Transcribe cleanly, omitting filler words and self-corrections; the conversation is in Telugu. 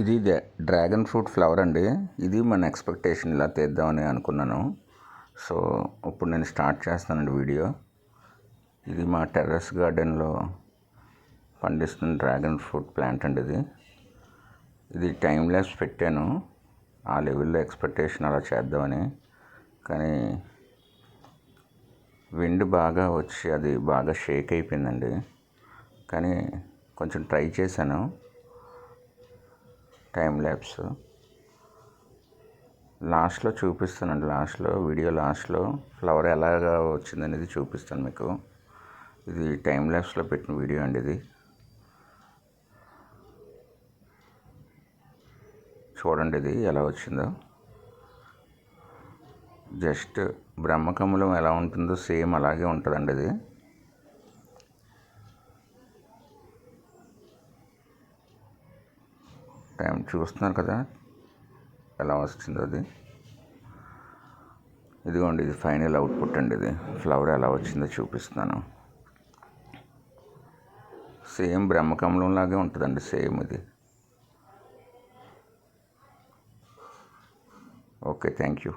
ఇది డ్రాగన్ ఫ్రూట్ ఫ్లవర్ అండి. ఇది మన ఎక్స్పెక్టేషన్ ఇలా తీద్దామని అనుకున్నాను. సో ఇప్పుడు నేను స్టార్ట్ చేస్తానండి వీడియో. ఇది మా టెర్రస్ గార్డెన్లో పండిస్తున్న డ్రాగన్ ఫ్రూట్ ప్లాంట్ అండి. ఇది టైం ల్యాప్స్ పెట్టాను, ఆ లెవెల్లో ఎక్స్పెక్టేషన్ అలా చేద్దామని. కానీ విండ్ బాగా వచ్చి అది బాగా షేక్ అయిపోయిందండి. కానీ కొంచెం ట్రై చేశాను టైం ల్యాప్స్. లాస్ట్లో చూపిస్తానండి, వీడియో లాస్ట్లో ఫ్లవర్ ఎలాగా వచ్చిందనేది చూపిస్తాను మీకు. ఇది టైం ల్యాప్స్లో పెట్టిన వీడియో అండి. ఇది చూడండి, ఇది ఎలా వచ్చిందో. జస్ట్ బ్రహ్మకమలం ఎలా ఉంటుందో సేమ్ అలాగే ఉంటుందండి. ఇది టైం చూస్తున్నారు కదా ఎలా వస్తుందో. అది ఇదిగోండి, ఇది ఫైనల్ అవుట్పుట్ అండి. ఇది ఫ్లవర్ ఎలా వచ్చిందో చూపిస్తున్నాను. సేమ్ బ్రహ్మకమలం లాగే ఉంటుందండి, సేమ్ ఇది. Okay, thank you.